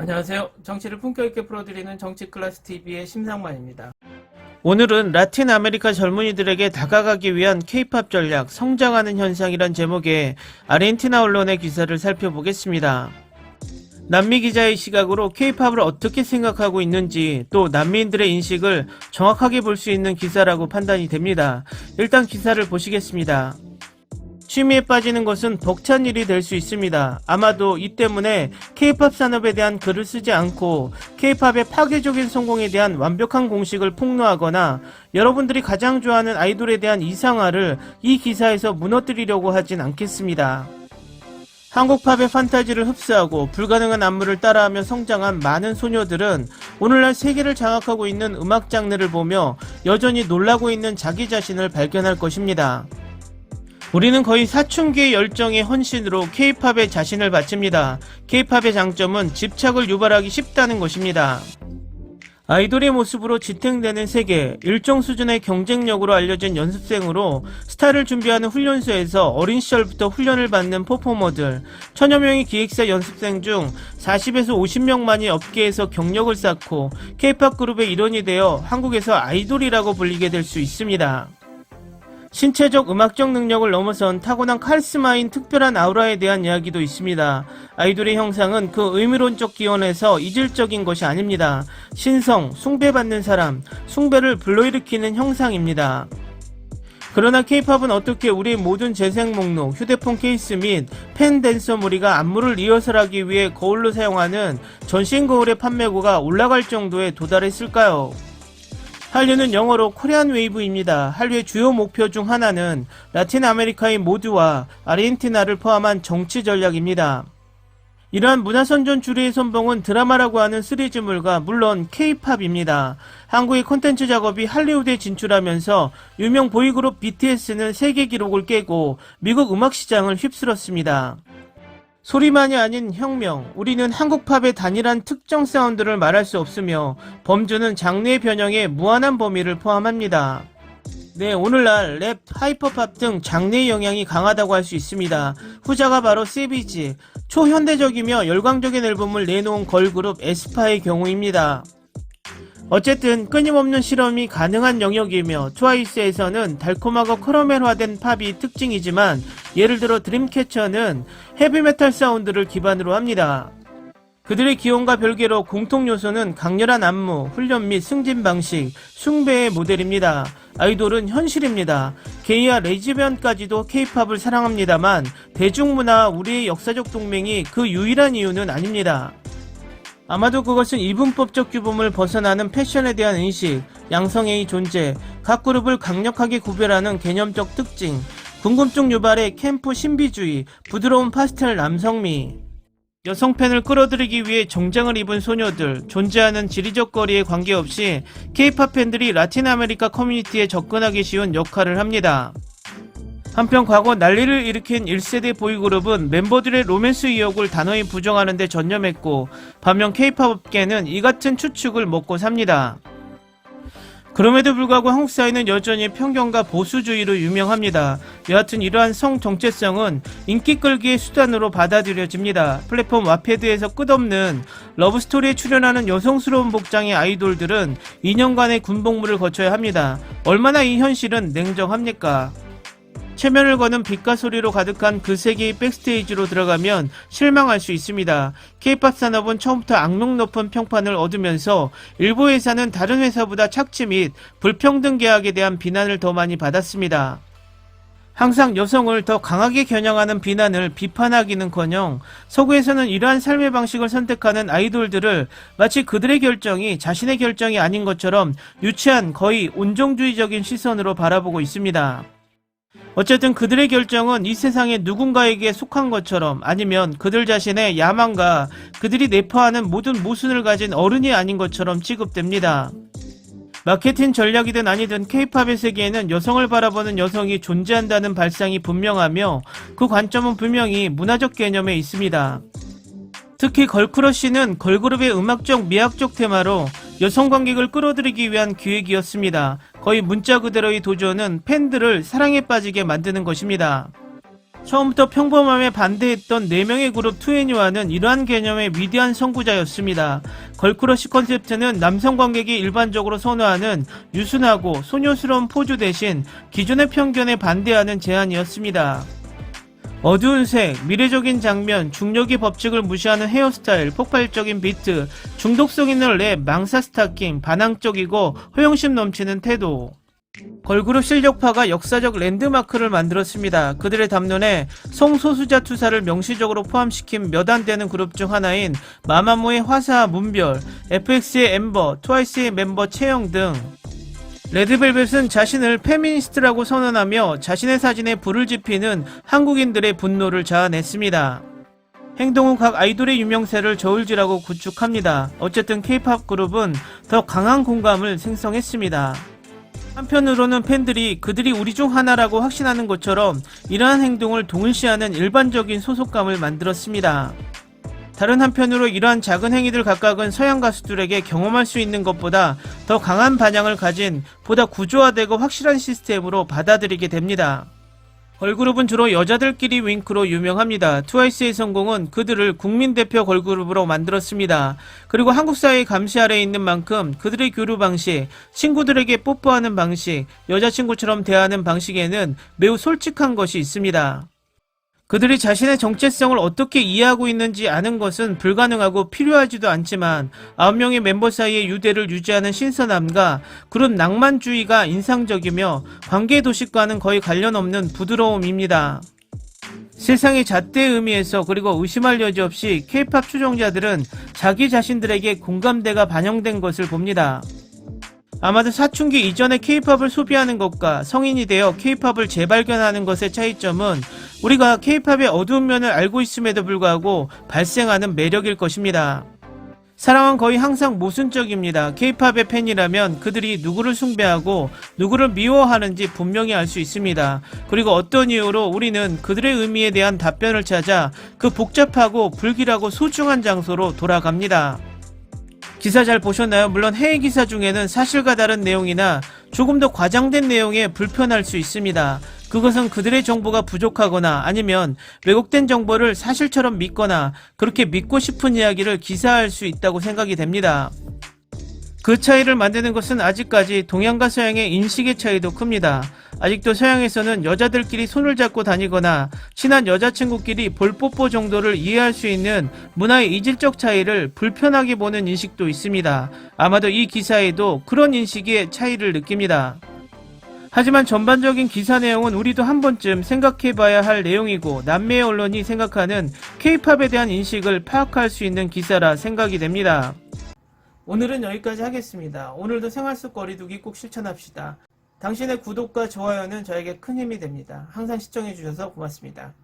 안녕하세요. 정치를 품격 있게 풀어드리는 정치클래스TV의 심상만입니다. 오늘은 라틴 아메리카 젊은이들에게 다가가기 위한 K-팝 전략, 성장하는 현상이란 제목의 아르헨티나 언론의 기사를 살펴보겠습니다. 남미 기자의 시각으로 K-팝을 어떻게 생각하고 있는지, 또 남미인들의 인식을 정확하게 볼 수 있는 기사라고 판단이 됩니다. 일단 기사를 보시겠습니다. 취미에 빠지는 것은 벅찬 일이 될 수 있습니다. 아마도 이 때문에 K-팝 산업에 대한 글을 쓰지 않고 K-팝의 파괴적인 성공에 대한 완벽한 공식을 폭로하거나 여러분들이 가장 좋아하는 아이돌에 대한 이상화를 이 기사에서 무너뜨리려고 하진 않겠습니다. 한국 팝의 판타지를 흡수하고 불가능한 안무를 따라하며 성장한 많은 소녀들은 오늘날 세계를 장악하고 있는 음악 장르를 보며 여전히 놀라고 있는 자기 자신을 발견할 것입니다. 우리는 거의 사춘기의 열정의 헌신으로 K-팝에 자신을 바칩니다. K-팝의 장점은 집착을 유발하기 쉽다는 것입니다. 아이돌의 모습으로 지탱되는 세계, 일정 수준의 경쟁력으로 알려진 연습생으로 스타를 준비하는 훈련소에서 어린 시절부터 훈련을 받는 퍼포머들, 천여 명의 기획사 연습생 중 40에서 50명만이 업계에서 경력을 쌓고 K-팝 그룹의 일원이 되어 한국에서 아이돌이라고 불리게 될 수 있습니다. 신체적 음악적 능력을 넘어선 타고난 카리스마인 특별한 아우라에 대한 이야기도 있습니다. 아이돌의 형상은 그 의미론적 기원에서 이질적인 것이 아닙니다. 신성, 숭배받는 사람, 숭배를 불러일으키는 형상입니다. 그러나 K-팝은 어떻게 우리 모든 재생 목록, 휴대폰 케이스 및 팬 댄서 무리가 안무를 리허설하기 위해 거울로 사용하는 전신 거울의 판매고가 올라갈 정도에 도달했을까요? 한류는 영어로 코리안 웨이브입니다. 한류의 주요 목표 중 하나는 라틴 아메리카의 모두와 아르헨티나를 포함한 정치 전략입니다. 이러한 문화선전 주류의 선봉은 드라마라고 하는 시리즈물과 물론 K-팝입니다. 한국의 콘텐츠 작업이 할리우드에 진출하면서 유명 보이그룹 BTS는 세계 기록을 깨고 미국 음악 시장을 휩쓸었습니다. 소리만이 아닌 혁명, 우리는 한국 팝의 단일한 특정 사운드를 말할 수 없으며 범주는 장르의 변형에 무한한 범위를 포함합니다. 네, 오늘날 랩, 하이퍼팝 등 장르의 영향이 강하다고 할 수 있습니다. 후자가 바로 세비지, 초현대적이며 열광적인 앨범을 내놓은 걸그룹 에스파의 경우입니다. 어쨌든 끊임없는 실험이 가능한 영역이며 트와이스에서는 달콤하고 커러멜화된 팝이 특징이지만 예를 들어 드림캐쳐는 헤비메탈 사운드를 기반으로 합니다. 그들의 기원과 별개로 공통 요소는 강렬한 안무, 훈련 및 승진 방식, 숭배의 모델입니다. 아이돌은 현실입니다. 게이와 레즈비언까지도 K-팝을 사랑합니다만 대중문화와 우리의 역사적 동맹이 그 유일한 이유는 아닙니다. 아마도 그것은 이분법적 규범을 벗어나는 패션에 대한 인식, 양성의 존재, 각 그룹을 강력하게 구별하는 개념적 특징, 궁금증 유발의 캠프 신비주의, 부드러운 파스텔 남성미, 여성 팬을 끌어들이기 위해 정장을 입은 소녀들, 존재하는 지리적 거리에 관계없이 K-팝 팬들이 라틴 아메리카 커뮤니티에 접근하기 쉬운 역할을 합니다. 한편 과거 난리를 일으킨 1세대 보이그룹은 멤버들의 로맨스 의혹을 단호히 부정하는 데 전념했고 반면 K-팝 업계는 이 같은 추측을 먹고 삽니다. 그럼에도 불구하고 한국 사회는 여전히 편견과 보수주의로 유명합니다. 여하튼 이러한 성 정체성은 인기 끌기의 수단으로 받아들여집니다. 플랫폼 와패드에서 끝없는 러브스토리에 출연하는 여성스러운 복장의 아이돌들은 2년간의 군복무를 거쳐야 합니다. 얼마나 이 현실은 냉정합니까? 체면을 거는 빛과 소리로 가득한 그 세계의 백스테이지로 들어가면 실망할 수 있습니다. K-팝 산업은 처음부터 악명 높은 평판을 얻으면서 일부 회사는 다른 회사보다 착취 및 불평등 계약에 대한 비난을 더 많이 받았습니다. 항상 여성을 더 강하게 겨냥하는 비난을 비판하기는커녕 서구에서는 이러한 삶의 방식을 선택하는 아이돌들을 마치 그들의 결정이 자신의 결정이 아닌 것처럼 유치한 거의 온정주의적인 시선으로 바라보고 있습니다. 어쨌든 그들의 결정은 이 세상의 누군가에게 속한 것처럼 아니면 그들 자신의 야망과 그들이 내포하는 모든 모순을 가진 어른이 아닌 것처럼 취급됩니다. 마케팅 전략이든 아니든 K-팝의 세계에는 여성을 바라보는 여성이 존재한다는 발상이 분명하며 그 관점은 분명히 문화적 개념에 있습니다. 특히 걸크러쉬는 걸그룹의 음악적 미학적 테마로 여성 관객을 끌어들이기 위한 기획이었습니다. 거의 문자 그대로의 도전은 팬들을 사랑에 빠지게 만드는 것입니다. 처음부터 평범함에 반대했던 4명의 그룹 2NE1은 이러한 개념의 위대한 선구자였습니다. 걸크러쉬 컨셉트는 남성 관객이 일반적으로 선호하는 유순하고 소녀스러운 포즈 대신 기존의 편견에 반대하는 제안이었습니다. 어두운 색, 미래적인 장면, 중력의 법칙을 무시하는 헤어스타일, 폭발적인 비트, 중독성 있는 랩, 망사 스타킹, 반항적이고 허영심 넘치는 태도. 걸그룹 실력파가 역사적 랜드마크를 만들었습니다. 그들의 담론에 성소수자 투사를 명시적으로 포함시킨 몇 안 되는 그룹 중 하나인 마마무의 화사, 문별, FX의 엠버, 트와이스의 멤버 채영 등. 레드벨벳은 자신을 페미니스트라고 선언하며 자신의 사진에 불을 지피는 한국인들의 분노를 자아냈습니다. 행동 후 각 아이돌의 유명세를 저울질하고 구축합니다. 어쨌든 K-POP 그룹은 더 강한 공감을 생성했습니다. 한편으로는 팬들이 그들이 우리 중 하나라고 확신하는 것처럼 이러한 행동을 동일시하는 일반적인 소속감을 만들었습니다. 다른 한편으로 이러한 작은 행위들 각각은 서양 가수들에게 경험할 수 있는 것보다 더 강한 반향을 가진 보다 구조화되고 확실한 시스템으로 받아들이게 됩니다. 걸그룹은 주로 여자들끼리 윙크로 유명합니다. 트와이스의 성공은 그들을 국민대표 걸그룹으로 만들었습니다. 그리고 한국 사회의 감시 아래에 있는 만큼 그들의 교류 방식, 친구들에게 뽀뽀하는 방식, 여자친구처럼 대하는 방식에는 매우 솔직한 것이 있습니다. 그들이 자신의 정체성을 어떻게 이해하고 있는지 아는 것은 불가능하고 필요하지도 않지만 9명의 멤버 사이의 유대를 유지하는 신선함과 그룹 낭만주의가 인상적이며 관계 도식과는 거의 관련 없는 부드러움입니다. 세상의 잣대의 의미에서 그리고 의심할 여지 없이 K-POP 추종자들은 자기 자신들에게 공감대가 반영된 것을 봅니다. 아마도 사춘기 이전에 K-POP을 소비하는 것과 성인이 되어 K-POP을 재발견하는 것의 차이점은 우리가 K-POP의 어두운 면을 알고 있음에도 불구하고 발생하는 매력일 것입니다. 사랑은 거의 항상 모순적입니다. K-POP의 팬이라면 그들이 누구를 숭배하고 누구를 미워하는지 분명히 알 수 있습니다. 그리고 어떤 이유로 우리는 그들의 의미에 대한 답변을 찾아 그 복잡하고 불길하고 소중한 장소로 돌아갑니다. 기사 잘 보셨나요? 물론 해외 기사 중에는 사실과 다른 내용이나 조금 더 과장된 내용에 불편할 수 있습니다. 그것은 그들의 정보가 부족하거나 아니면 왜곡된 정보를 사실처럼 믿거나 그렇게 믿고 싶은 이야기를 기사할 수 있다고 생각이 됩니다. 그 차이를 만드는 것은 아직까지 동양과 서양의 인식의 차이도 큽니다. 아직도 서양에서는 여자들끼리 손을 잡고 다니거나 친한 여자친구끼리 볼뽀뽀 정도를 이해할 수 있는 문화의 이질적 차이를 불편하게 보는 인식도 있습니다. 아마도 이 기사에도 그런 인식의 차이를 느낍니다. 하지만 전반적인 기사 내용은 우리도 한 번쯤 생각해봐야 할 내용이고 남미의 언론이 생각하는 K-POP에 대한 인식을 파악할 수 있는 기사라 생각이 됩니다. 오늘은 여기까지 하겠습니다. 오늘도 생활 속 거리두기 꼭 실천합시다. 당신의 구독과 좋아요는 저에게 큰 힘이 됩니다. 항상 시청해주셔서 고맙습니다.